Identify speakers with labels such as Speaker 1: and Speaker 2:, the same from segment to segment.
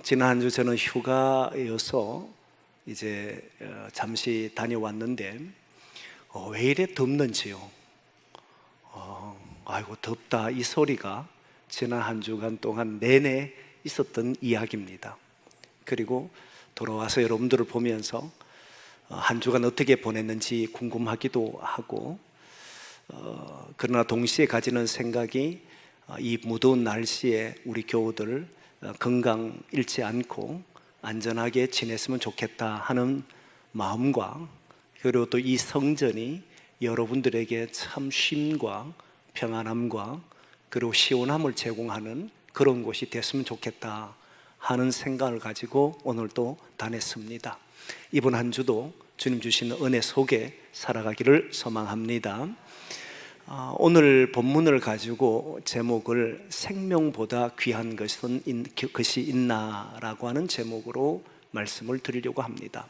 Speaker 1: 지난 한 주 저는 휴가여서 이제 잠시 다녀왔는데 왜 이래 덥는지요? 아이고 덥다 이 소리가 지난 한 주간 동안 내내 있었던 이야기입니다. 그리고 돌아와서 여러분들을 보면서 한 주간 어떻게 보냈는지 궁금하기도 하고 그러나 동시에 가지는 생각이 이 무더운 날씨에 우리 교우들 건강 잃지 않고 안전하게 지냈으면 좋겠다 하는 마음과 그리고 또 이 성전이 여러분들에게 참 쉼과 평안함과 그리고 시원함을 제공하는 그런 곳이 됐으면 좋겠다 하는 생각을 가지고 오늘 또 다녔습니다. 이번 한 주도 주님 주신 은혜 속에 살아가기를 소망합니다. 오늘 본문을 가지고 제목을 생명보다 귀한 것이 있나라고 하는 제목으로 말씀을 드리려고 합니다.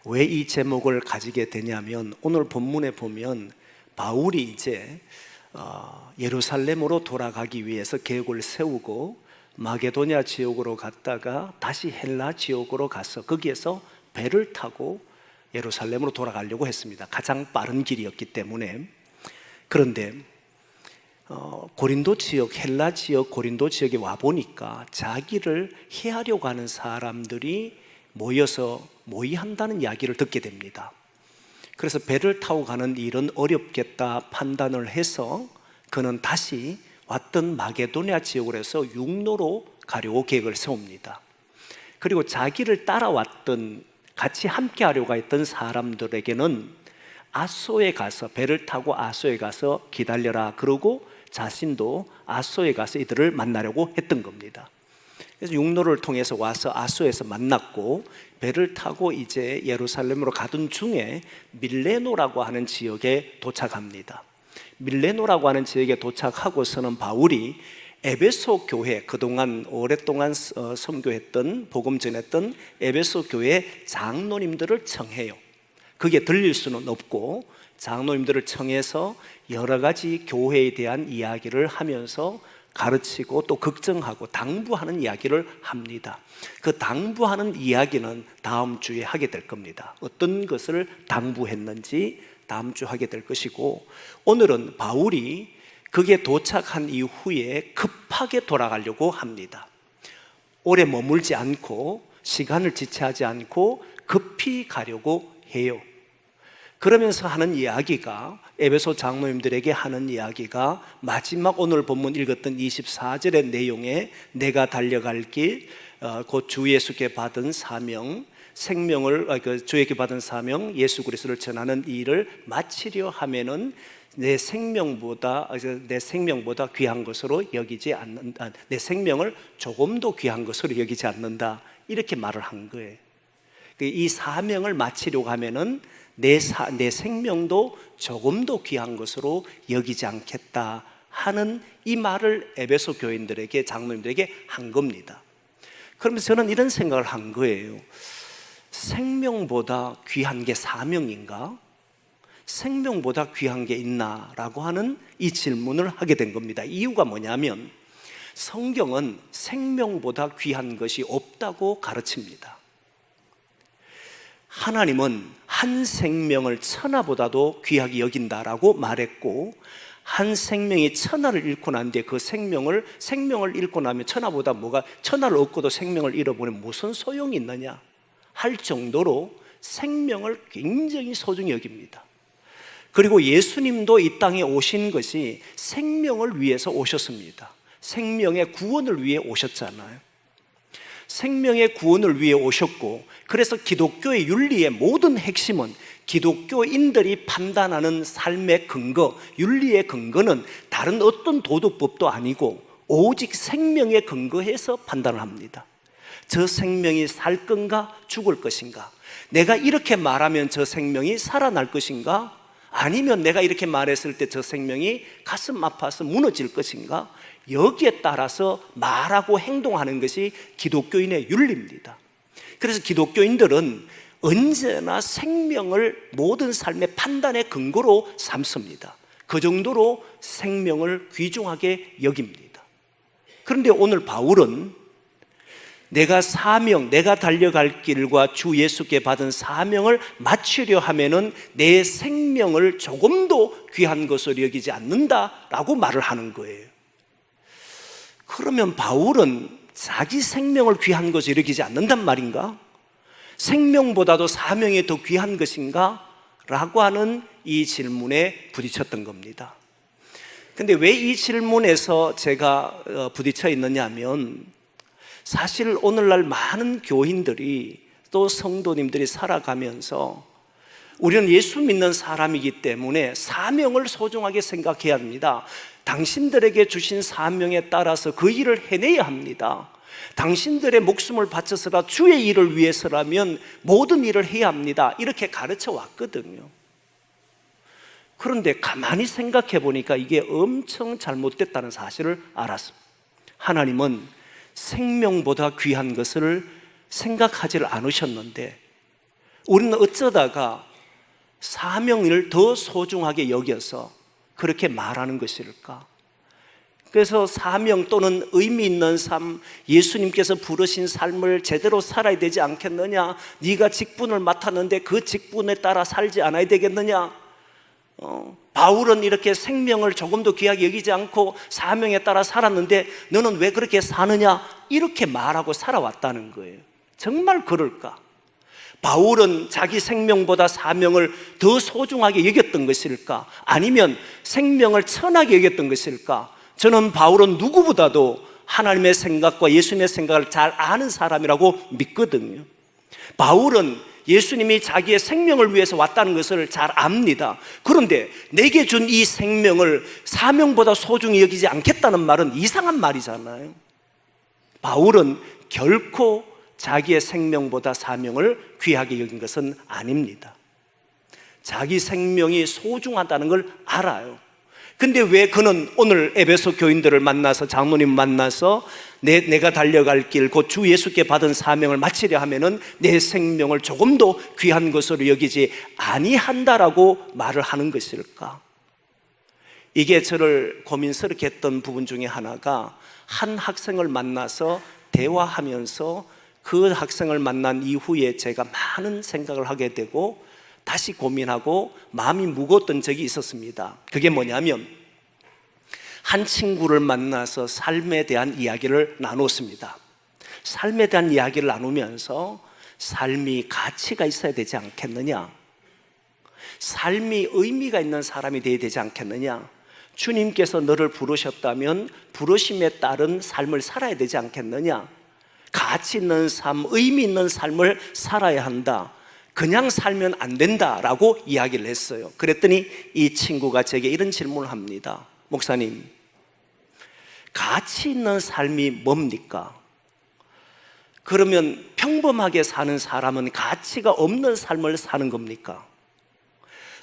Speaker 1: 왜 이 제목을 가지게 되냐면 오늘 본문에 보면 바울이 이제 예루살렘으로 돌아가기 위해서 계획을 세우고 마게도냐 지역으로 갔다가 다시 헬라 지역으로 가서 거기에서 배를 타고 예루살렘으로 돌아가려고 했습니다. 가장 빠른 길이었기 때문에. 그런데 고린도 지역, 헬라 지역, 고린도 지역에 와보니까 자기를 해하려고 하는 사람들이 모여서 모의한다는 이야기를 듣게 됩니다. 그래서 배를 타고 가는 일은 어렵겠다 판단을 해서 그는 다시 왔던 마게도냐 지역으로 해서 육로로 가려고 계획을 세웁니다. 그리고 자기를 따라왔던 같이 함께 하려고 했던 사람들에게는 아소에 가서 배를 타고 아소에 가서 기다려라 그러고 자신도 아소에 가서 이들을 만나려고 했던 겁니다. 그래서 육로를 통해서 와서 아소에서 만났고 배를 타고 이제 예루살렘으로 가던 중에 밀레노라고 하는 지역에 도착합니다. 밀레노라고 하는 지역에 도착하고서는 바울이 에베소 교회, 그동안 오랫동안 선교했던 복음 전했던 에베소 교회 장로님들을 청해요. 그게 들릴 수는 없고 장로님들을 청해서 여러 가지 교회에 대한 이야기를 하면서 가르치고 또 걱정하고 당부하는 이야기를 합니다. 그 당부하는 이야기는 다음 주에 하게 될 겁니다. 어떤 것을 당부했는지 다음 주 하게 될 것이고, 오늘은 바울이 그게 도착한 이후에 급하게 돌아가려고 합니다. 오래 머물지 않고 시간을 지체하지 않고 급히 가려고 해요. 그러면서 하는 이야기가, 에베소 장로님들에게 하는 이야기가 마지막 오늘 본문 읽었던 24절의 내용에 내가 달려갈 길, 곧 주 예수께 받은 사명, 주에게 받은 사명, 예수 그리스도를 전하는 일을 마치려 하면은 내 생명보다 귀한 것으로 여기지 않는다. 내 생명을 조금도 귀한 것으로 여기지 않는다. 이렇게 말을 한 거예요. 이 사명을 마치려고 하면은 내 생명도 조금도 귀한 것으로 여기지 않겠다 하는 이 말을 에베소 교인들에게, 장로님들에게 한 겁니다. 그러면서 저는 이런 생각을 한 거예요. 생명보다 귀한 게 사명인가? 생명보다 귀한 게 있나라고 하는 이 질문을 하게 된 겁니다. 이유가 뭐냐면 성경은 생명보다 귀한 것이 없다고 가르칩니다. 하나님은 한 생명을 천하보다도 귀하게 여긴다라고 말했고, 한 생명이 천하를 잃고 난 뒤에 그 생명을 잃고 나면 천하를 얻고도 생명을 잃어버리면 무슨 소용이 있느냐 할 정도로 생명을 굉장히 소중히 여깁니다. 그리고 예수님도 이 땅에 오신 것이 생명을 위해서 오셨습니다. 생명의 구원을 위해 오셨잖아요. 생명의 구원을 위해 오셨고, 그래서 기독교의 윤리의 모든 핵심은, 기독교인들이 판단하는 삶의 근거, 윤리의 근거는 다른 어떤 도덕법도 아니고 오직 생명에 근거해서 판단을 합니다. 저 생명이 살 건가 죽을 것인가? 내가 이렇게 말하면 저 생명이 살아날 것인가? 아니면 내가 이렇게 말했을 때 저 생명이 가슴 아파서 무너질 것인가? 여기에 따라서 말하고 행동하는 것이 기독교인의 윤리입니다. 그래서 기독교인들은 언제나 생명을 모든 삶의 판단의 근거로 삼습니다. 그 정도로 생명을 귀중하게 여깁니다. 그런데 오늘 바울은 내가 사명, 내가 달려갈 길과 주 예수께 받은 사명을 마치려 하면은 내 생명을 조금도 귀한 것으로 여기지 않는다라고 말을 하는 거예요. 그러면 바울은 자기 생명을 귀한 것으로 여기지 않는단 말인가? 생명보다도 사명이 더 귀한 것인가? 라고 하는 이 질문에 부딪혔던 겁니다. 근데 왜 이 질문에서 제가 부딪혀 있느냐 하면, 사실 오늘날 많은 교인들이 또 성도님들이 살아가면서 우리는 예수 믿는 사람이기 때문에 사명을 소중하게 생각해야 합니다. 당신들에게 주신 사명에 따라서 그 일을 해내야 합니다. 당신들의 목숨을 바쳐서라 주의 일을 위해서라면 모든 일을 해야 합니다. 이렇게 가르쳐 왔거든요. 그런데 가만히 생각해 보니까 이게 엄청 잘못됐다는 사실을 알았습니다. 하나님은 생명보다 귀한 것을 생각하지 않으셨는데 우리는 어쩌다가 사명을 더 소중하게 여겨서 그렇게 말하는 것일까? 그래서 사명 또는 의미 있는 삶, 예수님께서 부르신 삶을 제대로 살아야 되지 않겠느냐? 네가 직분을 맡았는데 그 직분에 따라 살지 않아야 되겠느냐? 바울은 이렇게 생명을 조금도 귀하게 여기지 않고 사명에 따라 살았는데 너는 왜 그렇게 사느냐? 이렇게 말하고 살아왔다는 거예요. 정말 그럴까? 바울은 자기 생명보다 사명을 더 소중하게 여겼던 것일까? 아니면 생명을 천하게 여겼던 것일까? 저는 바울은 누구보다도 하나님의 생각과 예수님의 생각을 잘 아는 사람이라고 믿거든요. 바울은 예수님이 자기의 생명을 위해서 왔다는 것을 잘 압니다. 그런데 내게 준 이 생명을 사명보다 소중히 여기지 않겠다는 말은 이상한 말이잖아요. 바울은 결코 자기의 생명보다 사명을 귀하게 여긴 것은 아닙니다. 자기 생명이 소중하다는 걸 알아요. 근데 왜 그는 오늘 에베소 교인들을 만나서, 장로님 만나서 내가 달려갈 길, 곧 주 예수께 받은 사명을 마치려 하면은 내 생명을 조금도 귀한 것으로 여기지 아니한다라고 말을 하는 것일까? 이게 저를 고민스럽게 했던 부분 중에 하나가, 한 학생을 만나서 대화하면서 그 학생을 만난 이후에 제가 많은 생각을 하게 되고 다시 고민하고 마음이 무거웠던 적이 있었습니다. 그게 뭐냐면, 한 친구를 만나서 삶에 대한 이야기를 나눴습니다. 삶에 대한 이야기를 나누면서 삶이 가치가 있어야 되지 않겠느냐? 삶이 의미가 있는 사람이 되어야 되지 않겠느냐? 주님께서 너를 부르셨다면 부르심에 따른 삶을 살아야 되지 않겠느냐? 가치 있는 삶, 의미 있는 삶을 살아야 한다. 그냥 살면 안 된다라고 이야기를 했어요. 그랬더니 이 친구가 제게 이런 질문을 합니다. 목사님, 가치 있는 삶이 뭡니까? 그러면 평범하게 사는 사람은 가치가 없는 삶을 사는 겁니까?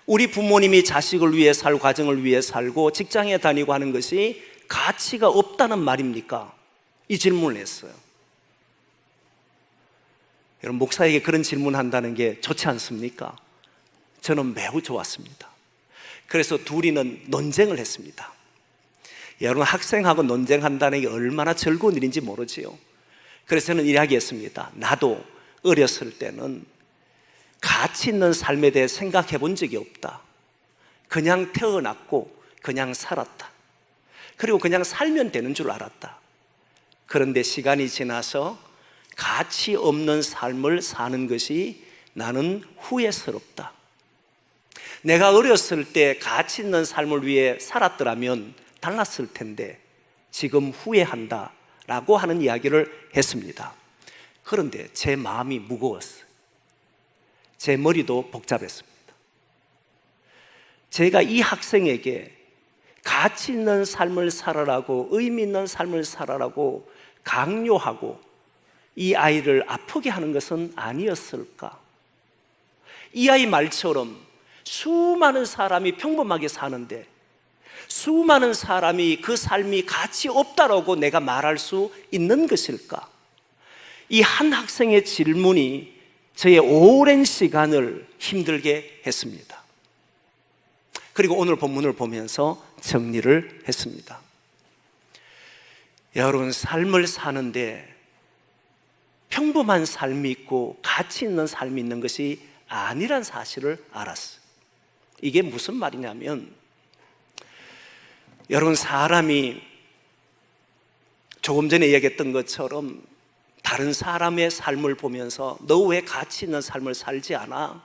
Speaker 1: 우리 부모님이 자식을 위해 살고 가정을 위해 살고 직장에 다니고 하는 것이 가치가 없다는 말입니까? 이 질문을 했어요. 여러분, 목사에게 그런 질문한다는 게 좋지 않습니까? 저는 매우 좋았습니다. 그래서 둘이는 논쟁을 했습니다. 여러분, 학생하고 논쟁한다는 게 얼마나 즐거운 일인지 모르지요. 그래서 저는 이야기했습니다. 나도 어렸을 때는 가치 있는 삶에 대해 생각해 본 적이 없다. 그냥 태어났고 그냥 살았다. 그리고 그냥 살면 되는 줄 알았다. 그런데 시간이 지나서 가치 없는 삶을 사는 것이 나는 후회스럽다. 내가 어렸을 때 가치 있는 삶을 위해 살았더라면 달랐을 텐데 지금 후회한다 라고 하는 이야기를 했습니다. 그런데 제 마음이 무거웠어요. 제 머리도 복잡했습니다. 제가 이 학생에게 가치 있는 삶을 살아라고, 의미 있는 삶을 살아라고 강요하고 이 아이를 아프게 하는 것은 아니었을까? 이 아이 말처럼 수많은 사람이 평범하게 사는데 수많은 사람이 그 삶이 가치 없다라고 내가 말할 수 있는 것일까? 이 한 학생의 질문이 저의 오랜 시간을 힘들게 했습니다. 그리고 오늘 본문을 보면서 정리를 했습니다. 여러분, 삶을 사는데 평범한 삶이 있고 가치 있는 삶이 있는 것이 아니란 사실을 알았어요. 이게 무슨 말이냐면, 여러분, 사람이 조금 전에 얘기했던 것처럼 다른 사람의 삶을 보면서 너 왜 가치 있는 삶을 살지 않아?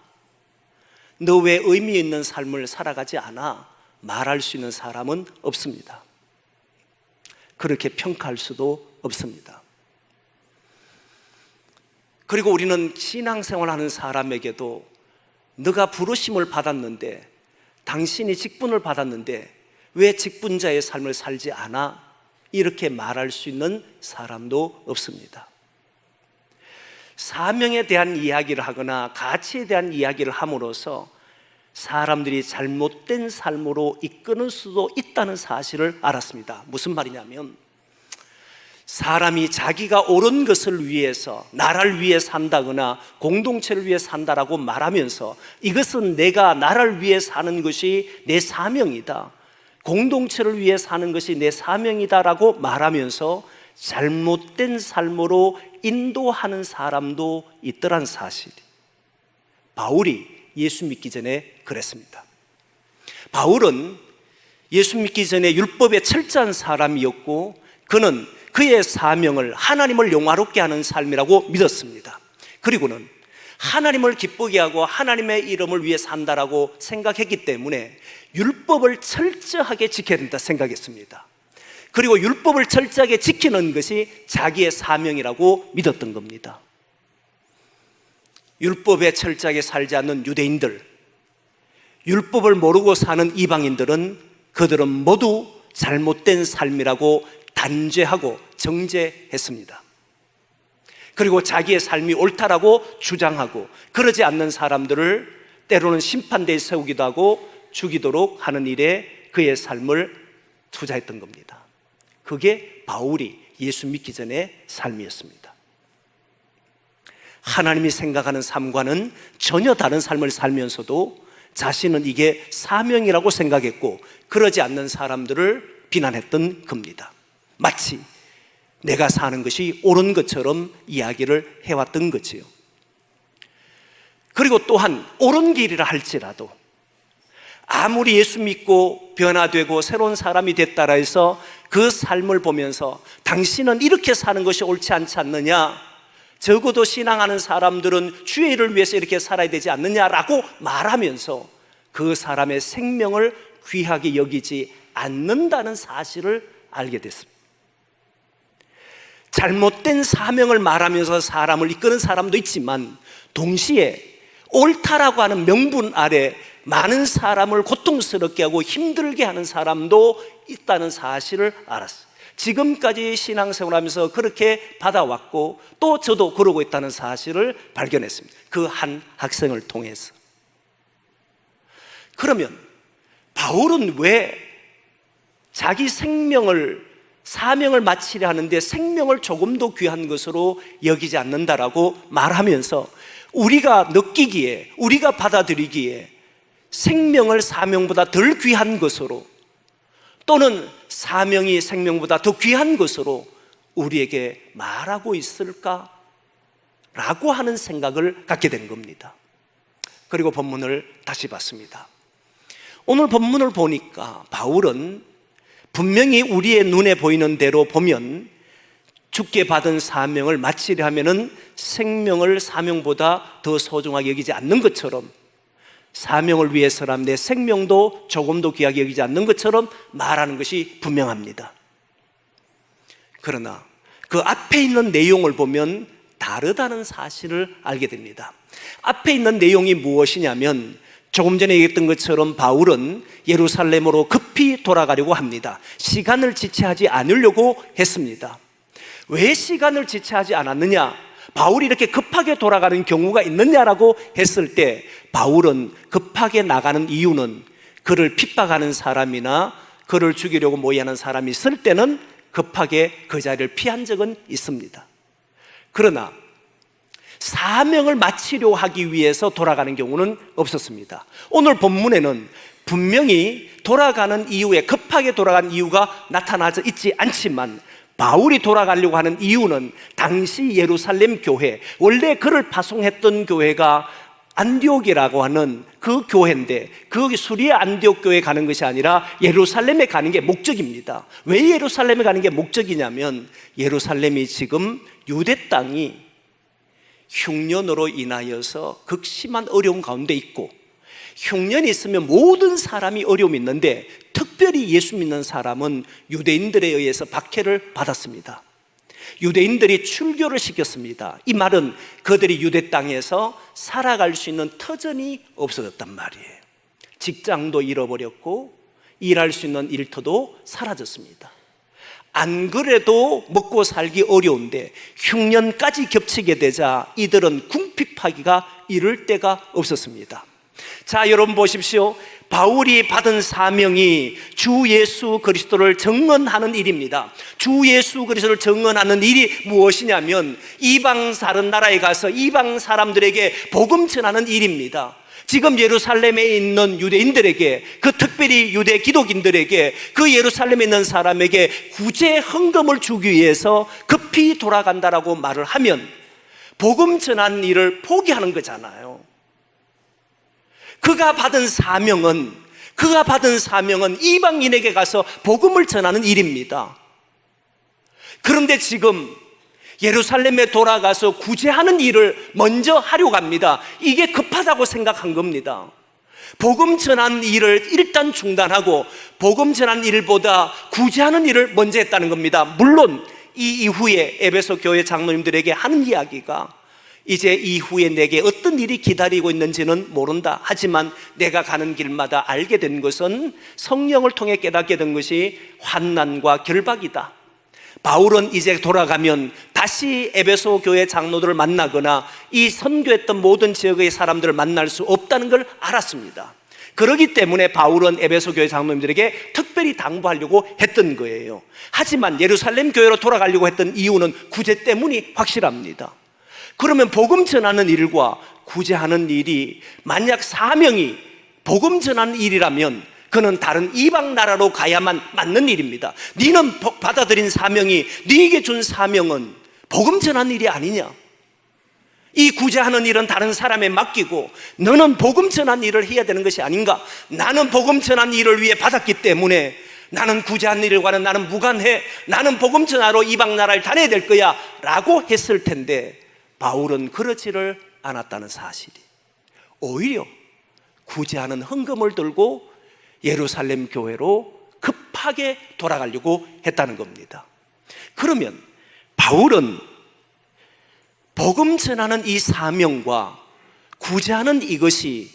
Speaker 1: 너 왜 의미 있는 삶을 살아가지 않아? 말할 수 있는 사람은 없습니다. 그렇게 평가할 수도 없습니다. 그리고 우리는 신앙생활하는 사람에게도 너가 부르심을 받았는데, 당신이 직분을 받았는데 왜 직분자의 삶을 살지 않아? 이렇게 말할 수 있는 사람도 없습니다. 사명에 대한 이야기를 하거나 가치에 대한 이야기를 함으로써 사람들이 잘못된 삶으로 이끄는 수도 있다는 사실을 알았습니다. 무슨 말이냐면, 사람이 자기가 옳은 것을 위해서, 나라를 위해 산다거나 공동체를 위해 산다라고 말하면서 이것은 내가 나라를 위해 사는 것이 내 사명이다, 공동체를 위해 사는 것이 내 사명이다라고 말하면서 잘못된 삶으로 인도하는 사람도 있더란 사실이, 바울이 예수 믿기 전에 그랬습니다. 바울은 예수 믿기 전에 율법에 철저한 사람이었고, 그는 그의 사명을 하나님을 영화롭게 하는 삶이라고 믿었습니다. 그리고는 하나님을 기쁘게 하고 하나님의 이름을 위해 산다라고 생각했기 때문에 율법을 철저하게 지켜야 된다 생각했습니다. 그리고 율법을 철저하게 지키는 것이 자기의 사명이라고 믿었던 겁니다. 율법에 철저하게 살지 않는 유대인들, 율법을 모르고 사는 이방인들은 그들은 모두 잘못된 삶이라고 단죄하고 정죄했습니다. 그리고 자기의 삶이 옳다라고 주장하고, 그러지 않는 사람들을 때로는 심판대에 세우기도 하고 죽이도록 하는 일에 그의 삶을 투자했던 겁니다. 그게 바울이 예수 믿기 전의 삶이었습니다. 하나님이 생각하는 삶과는 전혀 다른 삶을 살면서도 자신은 이게 사명이라고 생각했고, 그러지 않는 사람들을 비난했던 겁니다. 마치 내가 사는 것이 옳은 것처럼 이야기를 해왔던 거지요. 그리고 또한 옳은 길이라 할지라도 아무리 예수 믿고 변화되고 새로운 사람이 됐다라 해서 그 삶을 보면서 당신은 이렇게 사는 것이 옳지 않지 않느냐, 적어도 신앙하는 사람들은 주의 일을 위해서 이렇게 살아야 되지 않느냐라고 말하면서 그 사람의 생명을 귀하게 여기지 않는다는 사실을 알게 됐습니다. 잘못된 사명을 말하면서 사람을 이끄는 사람도 있지만, 동시에 옳다라고 하는 명분 아래 많은 사람을 고통스럽게 하고 힘들게 하는 사람도 있다는 사실을 알았어요. 지금까지 신앙생활하면서 그렇게 받아왔고, 또 저도 그러고 있다는 사실을 발견했습니다. 그 한 학생을 통해서. 그러면 바울은 왜 자기 사명을 마치려 하는데 생명을 조금 더 귀한 것으로 여기지 않는다라고 말하면서 우리가 느끼기에, 우리가 받아들이기에 생명을 사명보다 덜 귀한 것으로, 또는 사명이 생명보다 더 귀한 것으로 우리에게 말하고 있을까라고 하는 생각을 갖게 된 겁니다. 그리고 본문을 다시 봤습니다. 오늘 본문을 보니까 바울은 분명히 우리의 눈에 보이는 대로 보면 주께 받은 사명을 마치려 하면은 생명을 사명보다 더 소중하게 여기지 않는 것처럼, 사명을 위해서라면 내 생명도 조금 더 귀하게 여기지 않는 것처럼 말하는 것이 분명합니다. 그러나 그 앞에 있는 내용을 보면 다르다는 사실을 알게 됩니다. 앞에 있는 내용이 무엇이냐면, 조금 전에 얘기했던 것처럼 바울은 예루살렘으로 급히 돌아가려고 합니다. 시간을 지체하지 않으려고 했습니다. 왜 시간을 지체하지 않았느냐? 바울이 이렇게 급하게 돌아가는 경우가 있느냐라고 했을 때, 바울은 급하게 나가는 이유는 그를 핍박하는 사람이나 그를 죽이려고 모의하는 사람이 있을 때는 급하게 그 자리를 피한 적은 있습니다. 그러나 사명을 마치려 하기 위해서 돌아가는 경우는 없었습니다. 오늘 본문에는 분명히 돌아가는 이유에, 급하게 돌아가는 이유가 나타나지 있지 않지만, 바울이 돌아가려고 하는 이유는 당시 예루살렘 교회, 원래 그를 파송했던 교회가 안디옥이라고 하는 그 교회인데, 그 수리아 안디옥 교회에 가는 것이 아니라 예루살렘에 가는 게 목적입니다. 왜 예루살렘에 가는 게 목적이냐면, 예루살렘이 지금 유대 땅이 흉년으로 인하여서 극심한 어려움 가운데 있고, 흉년이 있으면 모든 사람이 어려움이 있는데 특별히 예수 믿는 사람은 유대인들에 의해서 박해를 받았습니다. 유대인들이 출교를 시켰습니다. 이 말은 그들이 유대 땅에서 살아갈 수 있는 터전이 없어졌단 말이에요. 직장도 잃어버렸고 일할 수 있는 일터도 사라졌습니다. 안 그래도 먹고 살기 어려운데 흉년까지 겹치게 되자 이들은 궁핍하기가 이를 데가 없었습니다. 자, 여러분 보십시오. 바울이 받은 사명이 주 예수 그리스도를 증언하는 일입니다. 주 예수 그리스도를 증언하는 일이 무엇이냐면, 이방 다른 나라에 가서 이방 사람들에게 복음 전하는 일입니다. 지금 예루살렘에 있는 유대인들에게, 그 특별히 유대 기독인들에게, 그 예루살렘에 있는 사람에게 구제 헌금을 주기 위해서 급히 돌아간다라고 말을 하면 복음 전하는 일을 포기하는 거잖아요. 그가 받은 사명은 이방인에게 가서 복음을 전하는 일입니다. 그런데 지금 예루살렘에 돌아가서 구제하는 일을 먼저 하려고 합니다. 이게 급하다고 생각한 겁니다. 복음 전하는 일을 일단 중단하고 복음 전하는 일보다 구제하는 일을 먼저 했다는 겁니다. 물론 이 이후에 에베소 교회 장로님들에게 하는 이야기가, 이제 이후에 내게 어떤 일이 기다리고 있는지는 모른다. 하지만 내가 가는 길마다 알게 된 것은, 성령을 통해 깨닫게 된 것이 환난과 결박이다. 바울은 이제 돌아가면 다시 에베소 교회 장로들을 만나거나 이 선교했던 모든 지역의 사람들을 만날 수 없다는 걸 알았습니다. 그렇기 때문에 바울은 에베소 교회 장로님들에게 특별히 당부하려고 했던 거예요. 하지만 예루살렘 교회로 돌아가려고 했던 이유는 구제 때문이 확실합니다. 그러면 복음 전하는 일과 구제하는 일이, 만약 사명이 복음 전하는 일이라면 그는 다른 이방 나라로 가야만 맞는 일입니다. 네는 받아들인 사명이, 네게 준 사명은 복음 전하는 일이 아니냐? 이 구제하는 일은 다른 사람에 맡기고 너는 복음 전하는 일을 해야 되는 것이 아닌가? 나는 복음 전하는 일을 위해 받았기 때문에 나는 구제하는 일과는 나는 무관해, 나는 복음 전하러 이방 나라를 다녀야 될 거야 라고 했을 텐데, 바울은 그렇지를 않았다는 사실이, 오히려 구제하는 헌금을 들고 예루살렘 교회로 급하게 돌아가려고 했다는 겁니다. 그러면 바울은 복음 전하는 이 사명과 구제하는 이것이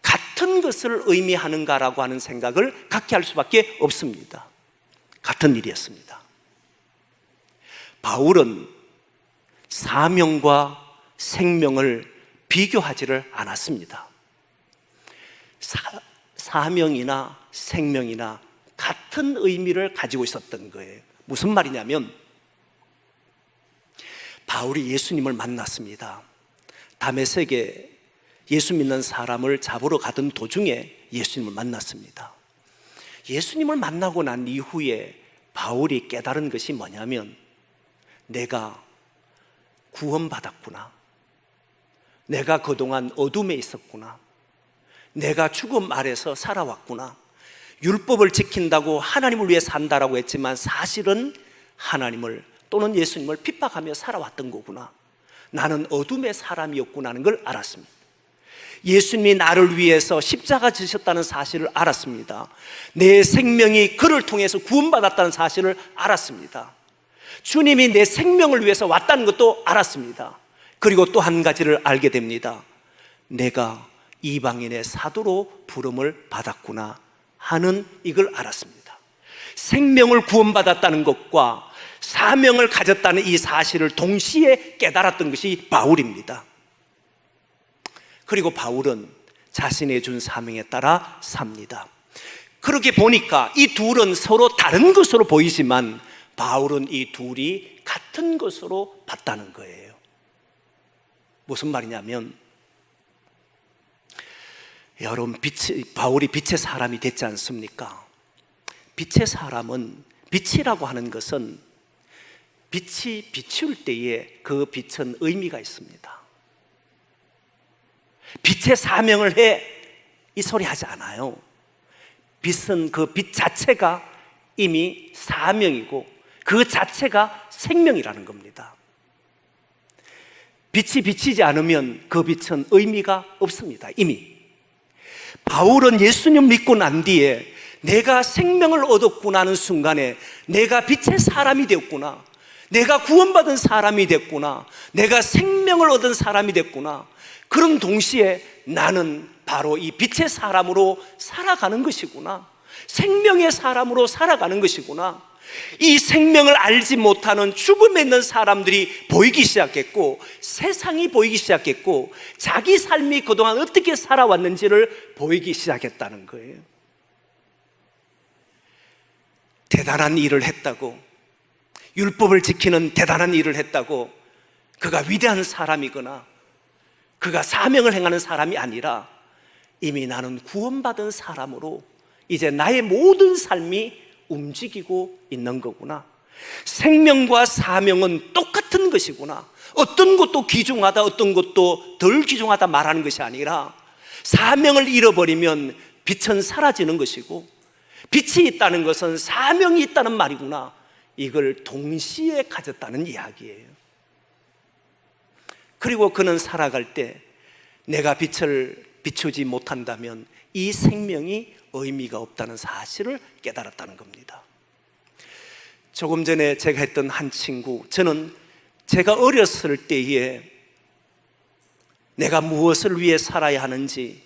Speaker 1: 같은 것을 의미하는가라고 하는 생각을 갖게 할 수밖에 없습니다. 같은 일이었습니다. 바울은 사명과 생명을 비교하지를 않았습니다. 사명이나 생명이나 같은 의미를 가지고 있었던 거예요. 무슨 말이냐면, 바울이 예수님을 만났습니다. 다메섹에 예수 믿는 사람을 잡으러 가던 도중에 예수님을 만났습니다. 예수님을 만나고 난 이후에 바울이 깨달은 것이 뭐냐면, 내가 구원받았구나, 내가 그동안 어둠에 있었구나, 내가 죽음 아래서 살아왔구나, 율법을 지킨다고 하나님을 위해 산다라고 했지만 사실은 하나님을 또는 예수님을 핍박하며 살아왔던 거구나, 나는 어둠의 사람이었구나 하는 걸 알았습니다. 예수님이 나를 위해서 십자가 지셨다는 사실을 알았습니다. 내 생명이 그를 통해서 구원받았다는 사실을 알았습니다. 주님이 내 생명을 위해서 왔다는 것도 알았습니다. 그리고 또 한 가지를 알게 됩니다. 내가 이방인의 사도로 부름을 받았구나 하는 이걸 알았습니다. 생명을 구원받았다는 것과 사명을 가졌다는 이 사실을 동시에 깨달았던 것이 바울입니다. 그리고 바울은 자신의 준 사명에 따라 삽니다. 그렇게 보니까 이 둘은 서로 다른 것으로 보이지만 바울은 이 둘이 같은 것으로 봤다는 거예요. 무슨 말이냐면, 여러분, 바울이 빛의 사람이 됐지 않습니까? 빛의 사람은, 빛이라고 하는 것은 빛이 비출 때에 그 빛은 의미가 있습니다. 빛의 사명을 해 이 소리 하지 않아요. 빛은 그 빛 자체가 이미 사명이고 그 자체가 생명이라는 겁니다. 빛이 비치지 않으면 그 빛은 의미가 없습니다. 이미 바울은 예수님 믿고 난 뒤에 내가 생명을 얻었구나 하는 순간에 내가 빛의 사람이 되었구나, 내가 구원받은 사람이 됐구나, 내가 생명을 얻은 사람이 됐구나, 그런 동시에 나는 바로 이 빛의 사람으로 살아가는 것이구나, 생명의 사람으로 살아가는 것이구나. 이 생명을 알지 못하는 죽음에 있는 사람들이 보이기 시작했고, 세상이 보이기 시작했고, 자기 삶이 그동안 어떻게 살아왔는지를 보이기 시작했다는 거예요. 대단한 일을 했다고, 율법을 지키는 대단한 일을 했다고 그가 위대한 사람이거나 그가 사명을 행하는 사람이 아니라 이미 나는 구원받은 사람으로 이제 나의 모든 삶이 움직이고 있는 거구나. 생명과 사명은 똑같은 것이구나. 어떤 것도 귀중하다, 어떤 것도 덜 귀중하다 말하는 것이 아니라 사명을 잃어버리면 빛은 사라지는 것이고 빛이 있다는 것은 사명이 있다는 말이구나. 이걸 동시에 가졌다는 이야기예요. 그리고 그는 살아갈 때 내가 빛을 비추지 못한다면 이 생명이 의미가 없다는 사실을 깨달았다는 겁니다. 조금 전에 제가 했던 한 친구, 저는 제가 어렸을 때에 내가 무엇을 위해 살아야 하는지,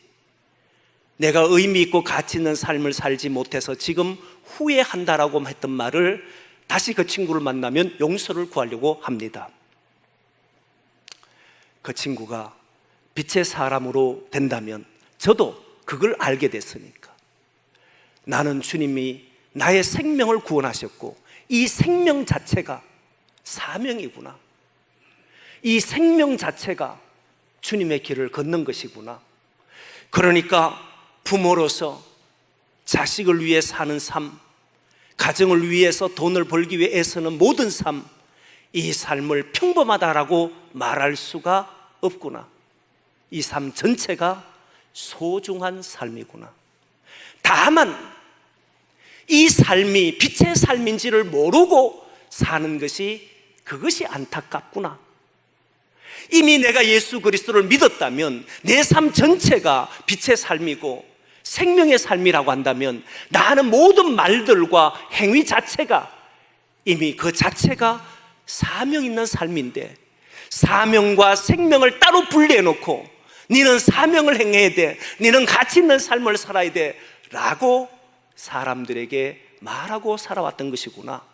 Speaker 1: 내가 의미 있고 가치 있는 삶을 살지 못해서 지금 후회한다라고 했던 말을 다시 그 친구를 만나면 용서를 구하려고 합니다. 그 친구가 빛의 사람으로 된다면 저도 그걸 알게 됐으니까, 나는 주님이 나의 생명을 구원하셨고 이 생명 자체가 사명이구나, 이 생명 자체가 주님의 길을 걷는 것이구나. 그러니까 부모로서 자식을 위해 사는 삶, 가정을 위해서 돈을 벌기 위해 애쓰는 모든 삶, 이 삶을 평범하다라고 말할 수가 없구나. 이 삶 전체가 소중한 삶이구나. 다만 이 삶이 빛의 삶인지를 모르고 사는 것이, 그것이 안타깝구나. 이미 내가 예수 그리스도를 믿었다면 내 삶 전체가 빛의 삶이고 생명의 삶이라고 한다면 나는 모든 말들과 행위 자체가 이미 그 자체가 사명 있는 삶인데, 사명과 생명을 따로 분리해놓고 너는 사명을 행해야 돼, 너는 가치 있는 삶을 살아야 돼 라고 사람들에게 말하고 살아왔던 것이구나.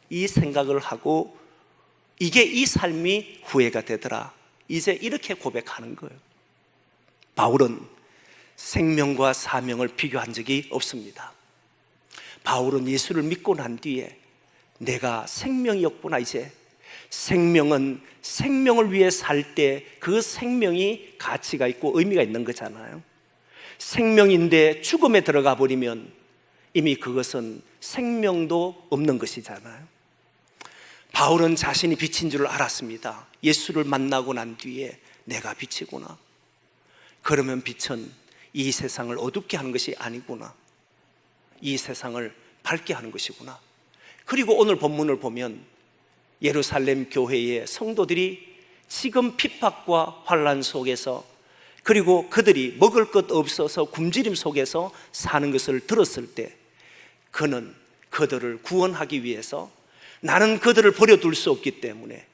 Speaker 1: 이 생각을 하고 이게 이 삶이 후회가 되더라. 이제 이렇게 고백하는 거예요. 바울은 생명과 사명을 비교한 적이 없습니다. 바울은 예수를 믿고 난 뒤에 내가 생명이었구나. 이제 생명은 생명을 위해 살 때 그 생명이 가치가 있고 의미가 있는 거잖아요. 생명인데 죽음에 들어가 버리면 이미 그것은 생명도 없는 것이잖아요. 바울은 자신이 빛인 줄 알았습니다. 예수를 만나고 난 뒤에 내가 빛이구나. 그러면 빛은 이 세상을 어둡게 하는 것이 아니구나. 이 세상을 밝게 하는 것이구나. 그리고 오늘 본문을 보면 예루살렘 교회의 성도들이 지금 핍박과 환난 속에서, 그리고 그들이 먹을 것 없어서 굶주림 속에서 사는 것을 들었을 때 그는 그들을 구원하기 위해서, 나는 그들을 버려둘 수 없기 때문에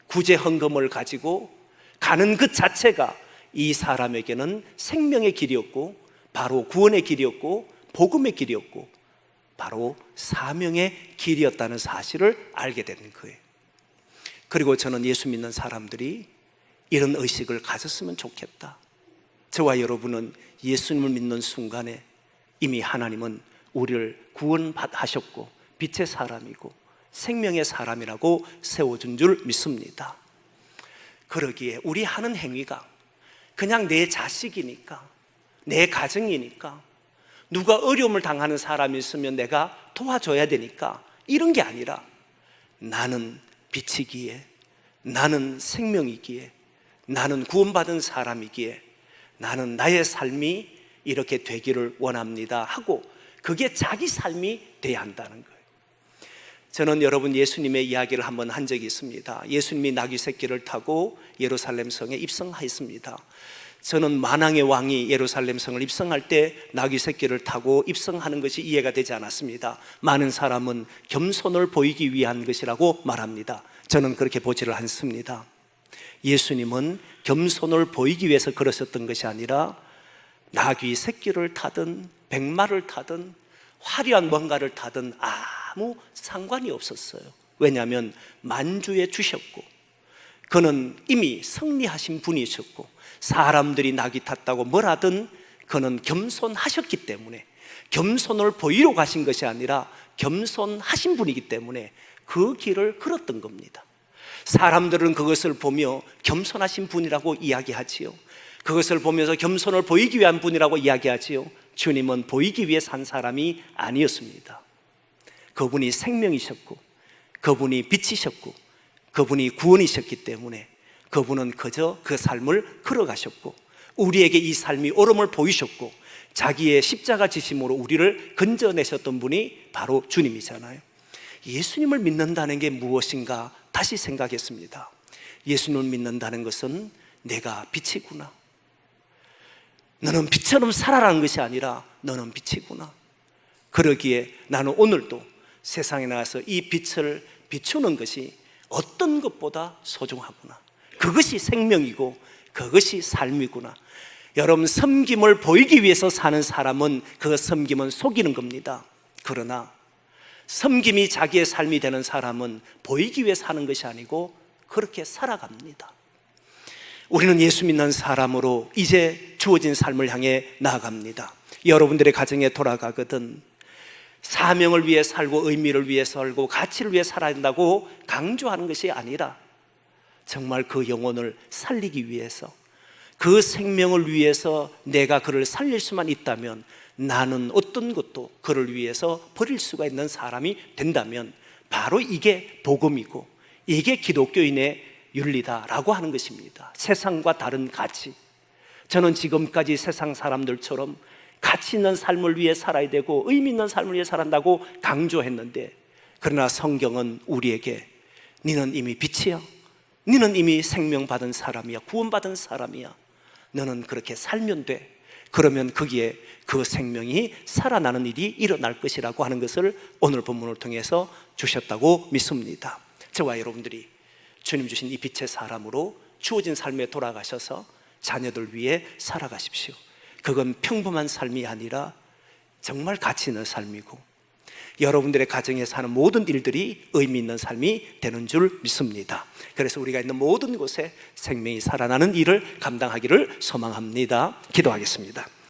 Speaker 1: 구제 헌금을 가지고 가는 것 자체가 이 사람에게는 생명의 길이었고 바로 구원의 길이었고 복음의 길이었고 바로 사명의 길이었다는 사실을 알게 되는 거예요. 그리고 저는 예수 믿는 사람들이 이런 의식을 가졌으면 좋겠다. 저와 여러분은 예수님을 믿는 순간에 이미 하나님은 우리를 구원하셨고 빛의 사람이고 생명의 사람이라고 세워준 줄 믿습니다. 그러기에 우리 하는 행위가 그냥 내 자식이니까, 내 가정이니까, 누가 어려움을 당하는 사람이 있으면 내가 도와줘야 되니까 이런 게 아니라 나는 빛이기에, 나는 생명이기에, 나는 구원받은 사람이기에, 나는 나의 삶이 이렇게 되기를 원합니다 하고 그게 자기 삶이 돼야 한다는 거예요. 저는 여러분 예수님의 이야기를 한번 한 적이 있습니다. 예수님이 나귀 새끼를 타고 예루살렘 성에 입성하였습니다. 저는 만왕의 왕이 예루살렘 성을 입성할 때 나귀 새끼를 타고 입성하는 것이 이해가 되지 않았습니다. 많은 사람은 겸손을 보이기 위한 것이라고 말합니다. 저는 그렇게 보지를 않습니다. 예수님은 겸손을 보이기 위해서 그러셨던 것이 아니라 나귀 새끼를 타든 백마를 타든 화려한 뭔가를 타든 아무 상관이 없었어요. 왜냐하면 만주에 주셨고 그는 이미 승리하신 분이셨고 사람들이 나귀 탔다고 뭐라든 그는 겸손하셨기 때문에, 겸손을 보이러 가신 것이 아니라 겸손하신 분이기 때문에 그 길을 걸었던 겁니다. 사람들은 그것을 보며 겸손하신 분이라고 이야기하지요. 그것을 보면서 겸손을 보이기 위한 분이라고 이야기하지요. 주님은 보이기 위해 산 사람이 아니었습니다. 그분이 생명이셨고 그분이 빛이셨고 그분이 구원이셨기 때문에 그분은 그저 그 삶을 걸어가셨고 우리에게 이 삶이 옳음을 보이셨고 자기의 십자가 지심으로 우리를 건져내셨던 분이 바로 주님이잖아요. 예수님을 믿는다는 게 무엇인가 다시 생각했습니다. 예수님을 믿는다는 것은 내가 빛이구나, 너는 빛처럼 살아라는 것이 아니라 너는 빛이구나. 그러기에 나는 오늘도 세상에 나와서 이 빛을 비추는 것이 어떤 것보다 소중하구나. 그것이 생명이고 그것이 삶이구나. 여러분, 섬김을 보이기 위해서 사는 사람은 그 섬김은 속이는 겁니다. 그러나 섬김이 자기의 삶이 되는 사람은 보이기 위해 사는 것이 아니고 그렇게 살아갑니다. 우리는 예수 믿는 사람으로 이제 주어진 삶을 향해 나아갑니다. 여러분들의 가정에 돌아가거든 사명을 위해 살고 의미를 위해 살고 가치를 위해 살아야 한다고 강조하는 것이 아니라 정말 그 영혼을 살리기 위해서, 그 생명을 위해서 내가 그를 살릴 수만 있다면 나는 어떤 것도 그를 위해서 버릴 수가 있는 사람이 된다면 바로 이게 복음이고 이게 기독교인의 윤리다라고 하는 것입니다. 세상과 다른 가치. 저는 지금까지 세상 사람들처럼 가치 있는 삶을 위해 살아야 되고 의미 있는 삶을 위해 살아야 한다고 강조했는데, 그러나 성경은 우리에게 너는 이미 빛이야, 너는 이미 생명받은 사람이야, 구원받은 사람이야, 너는 그렇게 살면 돼. 그러면 거기에 그 생명이 살아나는 일이 일어날 것이라고 하는 것을 오늘 본문을 통해서 주셨다고 믿습니다. 저와 여러분들이 주님 주신 이 빛의 사람으로 주어진 삶에 돌아가셔서 자녀들 위해 살아가십시오. 그건 평범한 삶이 아니라 정말 가치 있는 삶이고 여러분들의 가정에 사는 모든 일들이 의미 있는 삶이 되는 줄 믿습니다. 그래서 우리가 있는 모든 곳에 생명이 살아나는 일을 감당하기를 소망합니다. 기도하겠습니다.